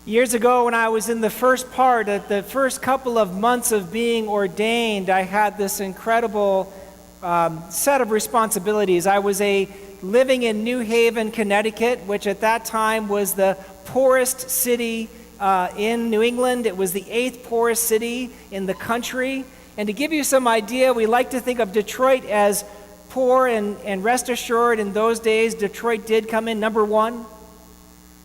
Years ago, when I was in the first part, at the first couple of months of being ordained, I had this incredible set of responsibilities. I was living in New Haven, Connecticut, which at that time was the poorest city in New England. It was the 8th poorest city in the country. And to give you some idea, we like to think of Detroit as poor, and rest assured, in those days, Detroit did come in number 1.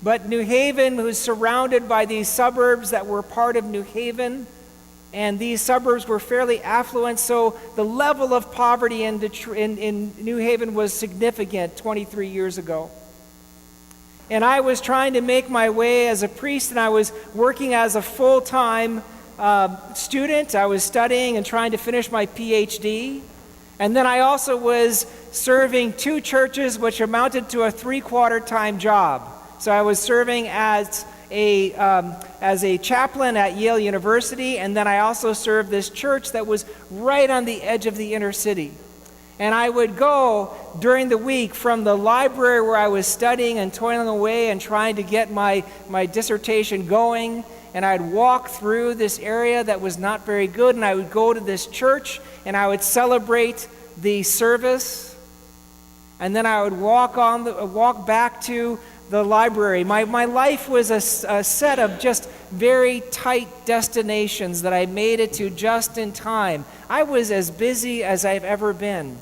But New Haven was surrounded by these suburbs that were part of New Haven, and these suburbs were fairly affluent, so the level of poverty in New Haven was significant 23 years ago. And I was trying to make my way as a priest, and I was working as a full-time student. I was studying and trying to finish my PhD. And then I also was serving 2 churches, which amounted to a 3/4 time job. So I was serving as a chaplain at Yale University, and then I also served this church that was right on the edge of the inner city. And I would go during the week from the library where I was studying and toiling away and trying to get my dissertation going, and I'd walk through this area that was not very good, and I would go to this church, and I would celebrate the service, and then I would walk back to the library. My life was a set of just very tight destinations that I made it to just in time. I was as busy as I've ever been.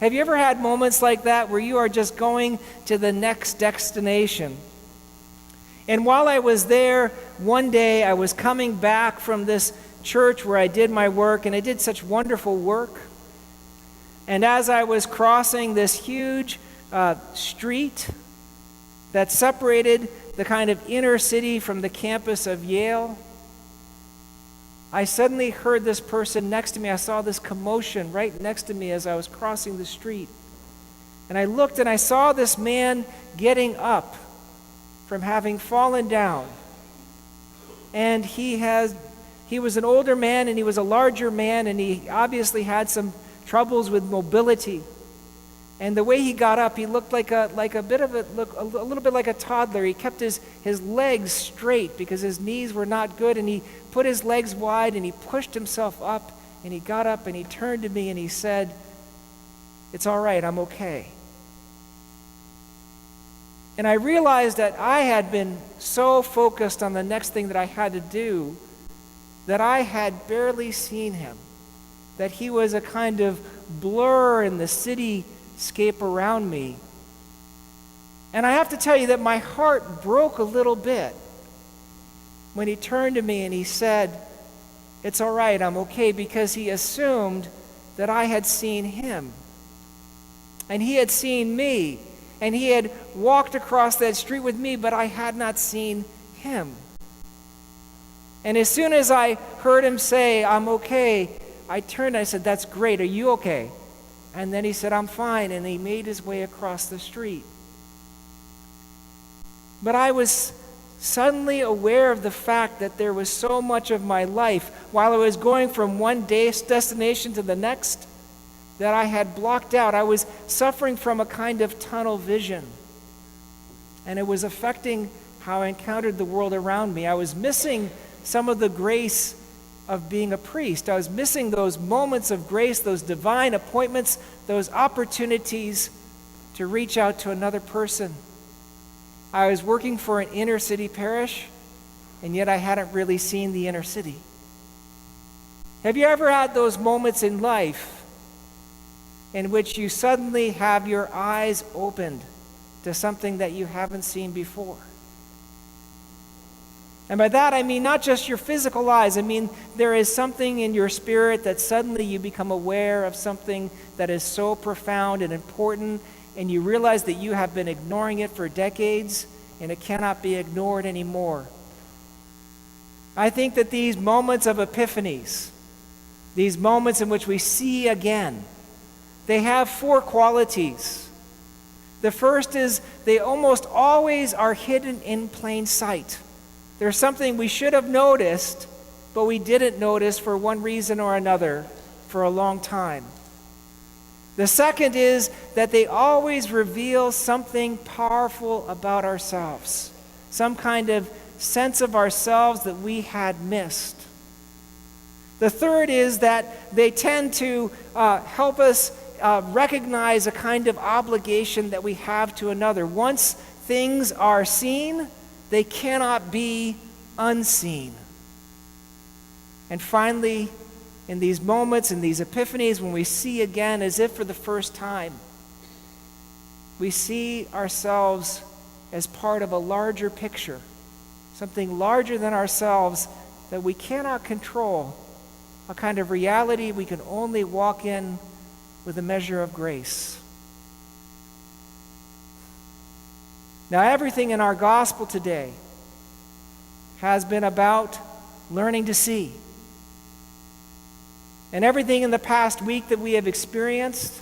Have you ever had moments like that where you are just going to the next destination? And while I was there, one day I was coming back from this church where I did my work, and I did such wonderful work. And as I was crossing this huge street that separated the kind of inner city from the campus of Yale, I suddenly heard this person next to me. I saw this commotion right next to me as I was crossing the street. And I looked and I saw this man getting up from having fallen down. And he was an older man, and he was a larger man, and he obviously had some troubles with mobility. And the way he got up, he looked a little bit like a toddler. He kept his legs straight because his knees were not good, and he put his legs wide, and he pushed himself up, and he got up, and he turned to me, and he said, "It's all right, I'm okay." And I realized that I had been so focused on the next thing that I had to do that I had barely seen him, that he was a kind of blur in the cityscape around me. And I have to tell you that my heart broke a little bit when he turned to me and he said, "It's all right, I'm okay," because he assumed that I had seen him. And he had seen me, and he had walked across that street with me, but I had not seen him. And as soon as I heard him say, "I'm okay," I turned and I said, "That's great, are you okay?" And then he said, "I'm fine," and he made his way across the street. But I was suddenly aware of the fact that there was so much of my life, while I was going from one day's destination to the next, that I had blocked out. I was suffering from a kind of tunnel vision, and it was affecting how I encountered the world around me. I was missing some of the grace of being a priest. I was missing those moments of grace, those divine appointments, those opportunities to reach out to another person. I was working for an inner city parish, and yet I hadn't really seen the inner city. Have you ever had those moments in life in which you suddenly have your eyes opened to something that you haven't seen before? And by that I mean not just your physical eyes. I mean there is something in your spirit that suddenly you become aware of something that is so profound and important, and you realize that you have been ignoring it for decades, and it cannot be ignored anymore. I think that these moments of epiphanies, these moments in which we see again, they have 4 qualities. The first is they almost always are hidden in plain sight. There's something we should have noticed, but we didn't notice for one reason or another for a long time. The second is that they always reveal something powerful about ourselves, some kind of sense of ourselves that we had missed. The third is that they tend to help us recognize a kind of obligation that we have to another. Once things are seen, they cannot be unseen. And finally, in these moments, in these epiphanies, when we see again as if for the first time, we see ourselves as part of a larger picture, something larger than ourselves that we cannot control, a kind of reality we can only walk in with a measure of grace. Now, everything in our gospel today has been about learning to see. And everything in the past week that we have experienced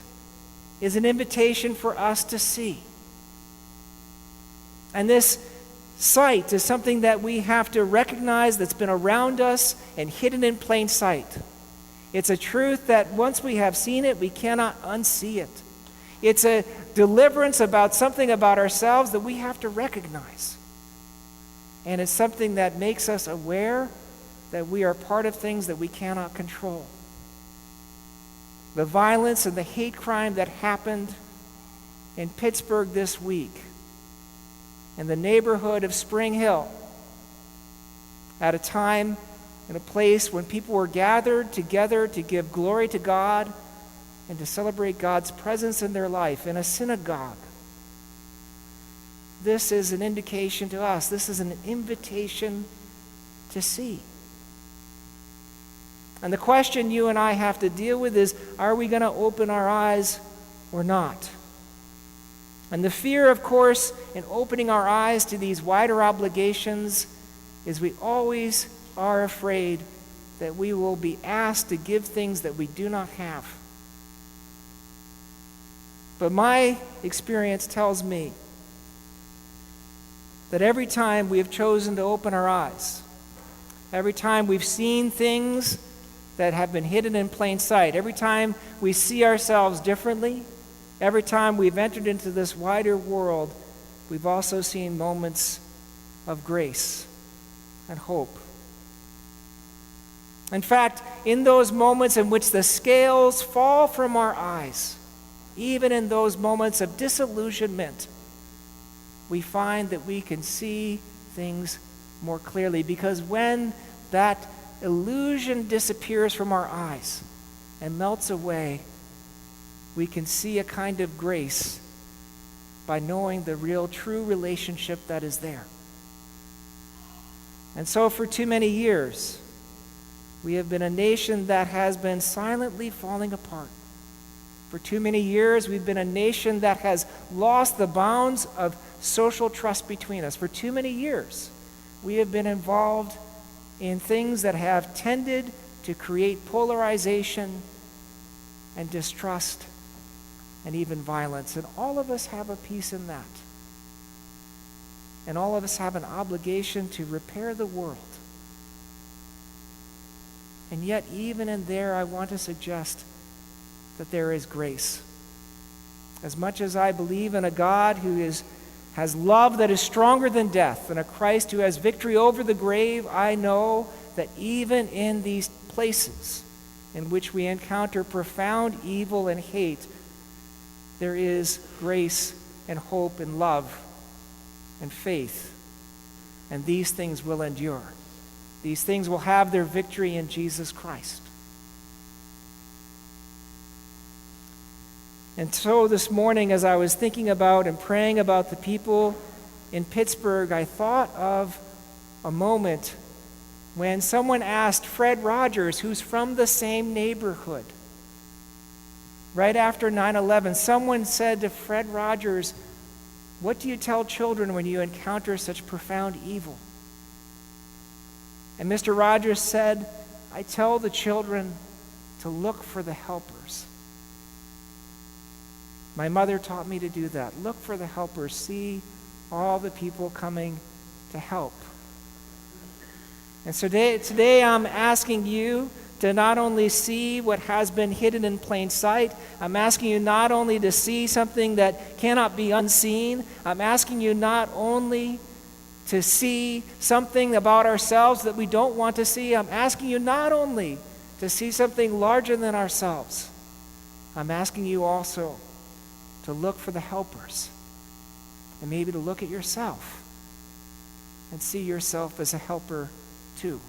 is an invitation for us to see. And this sight is something that we have to recognize that's been around us and hidden in plain sight. It's a truth that once we have seen it, we cannot unsee it. It's a deliverance about something about ourselves that we have to recognize. And it's something that makes us aware that we are part of things that we cannot control. The violence and the hate crime that happened in Pittsburgh this week, in the neighborhood of Spring Hill, at a time and a place when people were gathered together to give glory to God and to celebrate God's presence in their life in a synagogue. This is an indication to us. This is an invitation to see. And the question you and I have to deal with is, are we going to open our eyes or not? And the fear, of course, in opening our eyes to these wider obligations is we always are afraid that we will be asked to give things that we do not have. But my experience tells me that every time we have chosen to open our eyes, every time we've seen things that have been hidden in plain sight, every time we see ourselves differently, every time we've entered into this wider world, we've also seen moments of grace and hope. In fact, in those moments in which the scales fall from our eyes, even in those moments of disillusionment, we find that we can see things more clearly, because when that illusion disappears from our eyes and melts away, we can see a kind of grace by knowing the real, true relationship that is there. And so for too many years, we have been a nation that has been silently falling apart. For too many years, we've been a nation that has lost the bounds of social trust between us. For too many years, we have been involved in things that have tended to create polarization and distrust and even violence. And all of us have a piece in that. And all of us have an obligation to repair the world. And yet, even in there, I want to suggest that there is grace. As much as I believe in a God who has love that is stronger than death, and a Christ who has victory over the grave, I know that even in these places in which we encounter profound evil and hate, there is grace and hope and love and faith. And these things will endure. These things will have their victory in Jesus Christ. And so this morning, as I was thinking about and praying about the people in Pittsburgh, I thought of a moment when someone asked Fred Rogers, who's from the same neighborhood. Right after 9/11, someone said to Fred Rogers, "What do you tell children when you encounter such profound evil?" And Mr. Rogers said, "I tell the children to look for the helpers." My mother taught me to do that. Look for the helpers. See all the people coming to help. And so today I'm asking you to not only see what has been hidden in plain sight, I'm asking you not only to see something that cannot be unseen, I'm asking you not only to see something about ourselves that we don't want to see. I'm asking you not only to see something larger than ourselves, I'm asking you also to look for the helpers and maybe to look at yourself and see yourself as a helper too.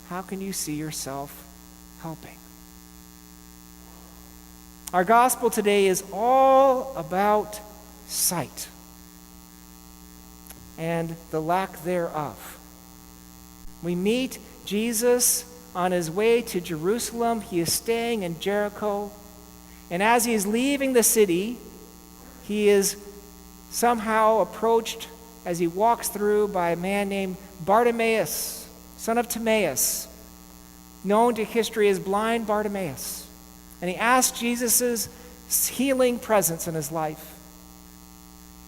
How can you see yourself helping? Our gospel today is all about sight and the lack thereof. We meet Jesus on his way to Jerusalem. He is staying in Jericho. And as he is leaving the city, he is somehow approached as he walks through by a man named Bartimaeus, son of Timaeus, known to history as blind Bartimaeus. And he asks Jesus' healing presence in his life.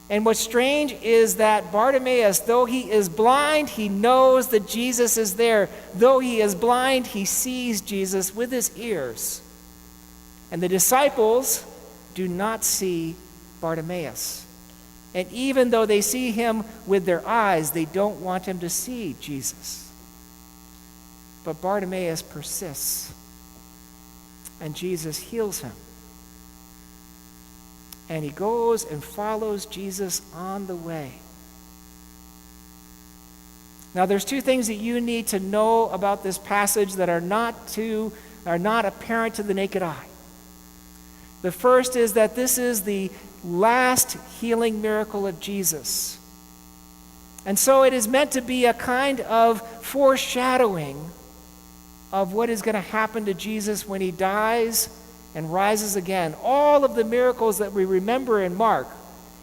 And what's strange is that Bartimaeus, though he is blind, he knows that Jesus is there. Though he is blind, he sees Jesus with his ears. And the disciples do not see Bartimaeus. And even though they see him with their eyes, they don't want him to see Jesus. But Bartimaeus persists. And Jesus heals him. And he goes and follows Jesus on the way. Now, there's two things that you need to know about this passage that are not apparent to the naked eye. The first is that this is the last healing miracle of Jesus. And so it is meant to be a kind of foreshadowing of what is going to happen to Jesus when he dies and rises again. All of the miracles that we remember in Mark,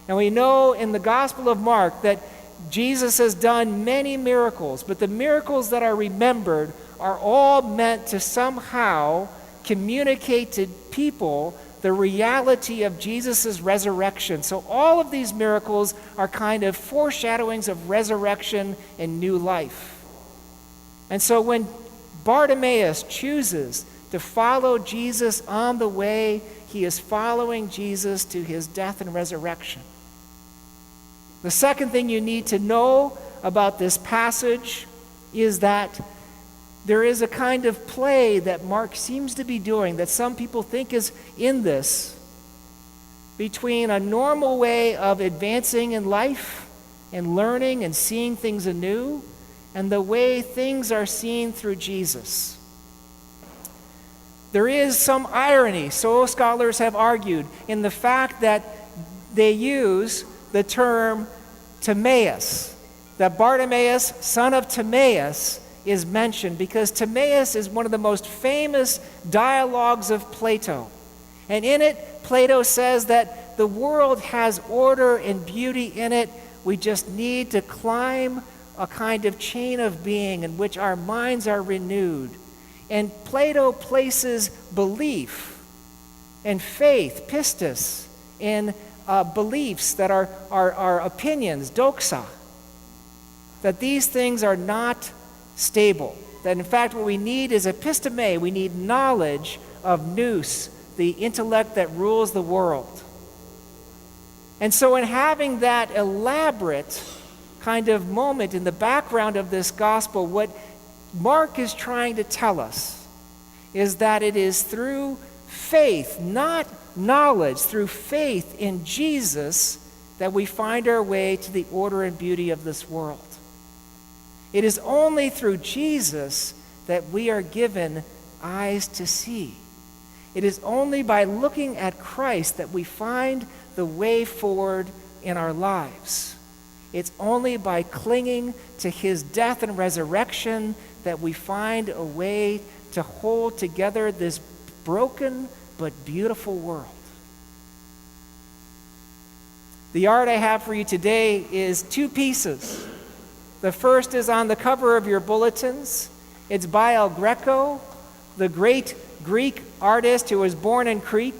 and we know in the Gospel of Mark that Jesus has done many miracles, but the miracles that are remembered are all meant to somehow communicate to people the reality of Jesus' resurrection. So all of these miracles are kind of foreshadowings of resurrection and new life. And so when Bartimaeus chooses to follow Jesus on the way, he is following Jesus to his death and resurrection. The second thing you need to know about this passage is that there is a kind of play that Mark seems to be doing, that some people think is in this, between a normal way of advancing in life and learning and seeing things anew, and the way things are seen through Jesus. There is some irony, so scholars have argued, in the fact that they use the term Timaeus, that Bartimaeus, son of Timaeus, is mentioned because Timaeus is one of the most famous dialogues of Plato. And in it, Plato says that the world has order and beauty in it. We just need to climb a kind of chain of being in which our minds are renewed. And Plato places belief and faith, pistis, in beliefs that are opinions, doxa, that these things are not stable. That in fact what we need is episteme, we need knowledge of nous, the intellect that rules the world. And so in having that elaborate kind of moment in the background of this gospel, what Mark is trying to tell us is that it is through faith, not knowledge, through faith in Jesus that we find our way to the order and beauty of this world. It is only through Jesus that we are given eyes to see. It is only by looking at Christ that we find the way forward in our lives. It's only by clinging to his death and resurrection that we find a way to hold together this broken but beautiful world. The art I have for you today is two pieces. The first is on the cover of your bulletins. It's by El Greco, the great Greek artist who was born in Crete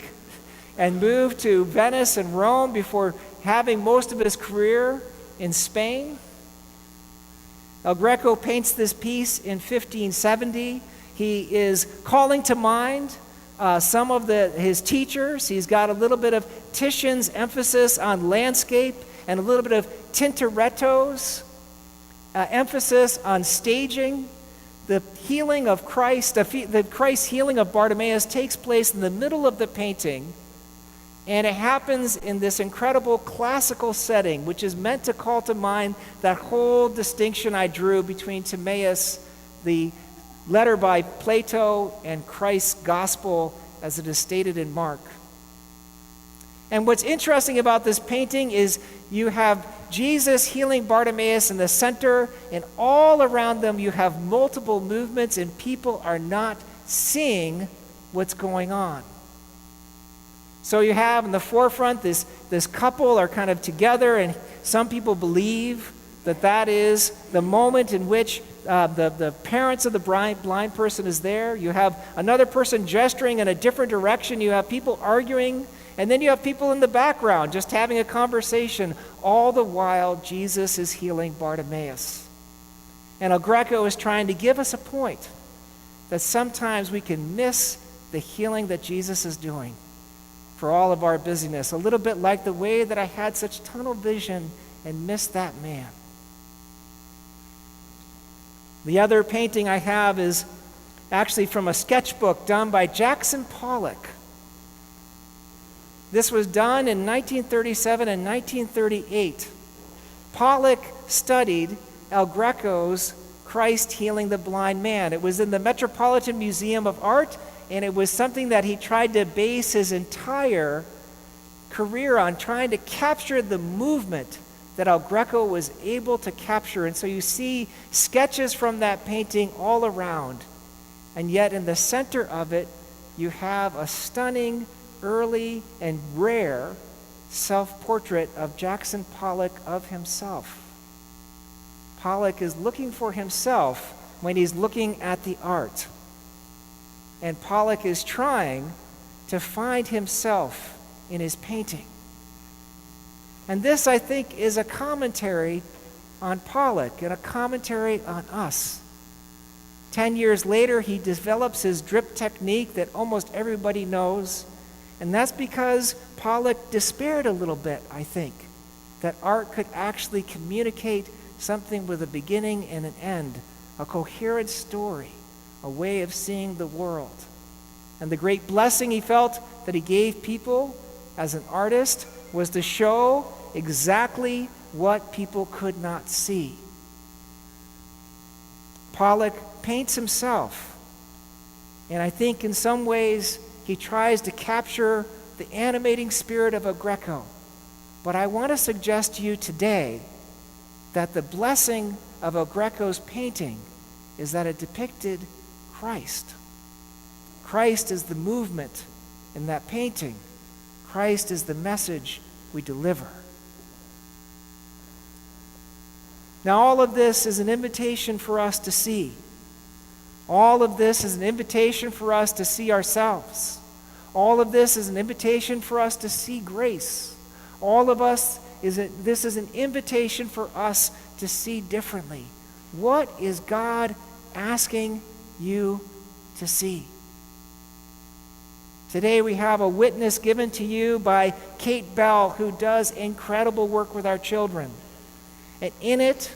and moved to Venice and Rome before having most of his career in Spain. El Greco paints this piece in 1570. He is calling to mind some of his teachers. He's got a little bit of Titian's emphasis on landscape and a little bit of Tintoretto's emphasis on staging. The healing of Christ, the Christ healing of Bartimaeus takes place in the middle of the painting, and it happens in this incredible classical setting, which is meant to call to mind that whole distinction I drew between Timaeus, the letter by Plato, and Christ's gospel as it is stated in Mark. And what's interesting about this painting is you have Jesus healing Bartimaeus in the center, and all around them you have multiple movements, and people are not seeing what's going on. So you have in the forefront this couple are kind of together, and some people believe that is the moment in which the parents of the blind person is there. You have another person gesturing in a different direction. You have people arguing. And then you have people in the background just having a conversation, all the while Jesus is healing Bartimaeus. And El Greco is trying to give us a point that sometimes we can miss the healing that Jesus is doing for all of our busyness, a little bit like the way that I had such tunnel vision and missed that man. The other painting I have is actually from a sketchbook done by Jackson Pollock. This was done in 1937 and 1938. Pollock studied El Greco's Christ healing the blind man. It was in the Metropolitan Museum of Art, and it was something that he tried to base his entire career on, trying to capture the movement that El Greco was able to capture. And so you see sketches from that painting all around. And yet in the center of it, you have a stunning, early and rare self-portrait of Jackson Pollock of himself. Pollock is looking for himself when he's looking at the art. And Pollock is trying to find himself in his painting. And this, I think, is a commentary on Pollock and a commentary on us. 10 years later, he develops his drip technique that almost everybody knows. And that's because Pollock despaired a little bit, I think, that art could actually communicate something with a beginning and an end, a coherent story, a way of seeing the world. And the great blessing he felt that he gave people as an artist was to show exactly what people could not see. Pollock paints himself, and I think in some ways he tries to capture the animating spirit of El Greco. But I want to suggest to you today that the blessing of El Greco's painting is that it depicted Christ. Christ is the movement in that painting. Christ is the message we deliver. Now, all of this is an invitation for us to see. All of this is an invitation for us to see ourselves. All of this is an invitation for us to see grace. This is an invitation for us to see differently. What is God asking you to see? Today we have a witness given to you by Kate Bell, who does incredible work with our children. And in it,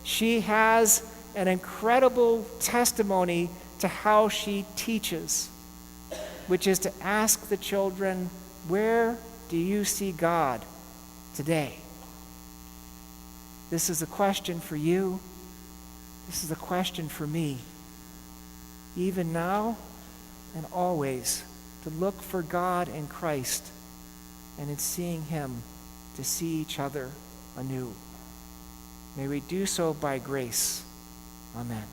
she has an incredible testimony to how she teaches, which is to ask the children, where do you see God today? This is a question for you. This is a question for me. Even now and always, to look for God in Christ, and in seeing him, to see each other anew. May we do so by grace. Amen.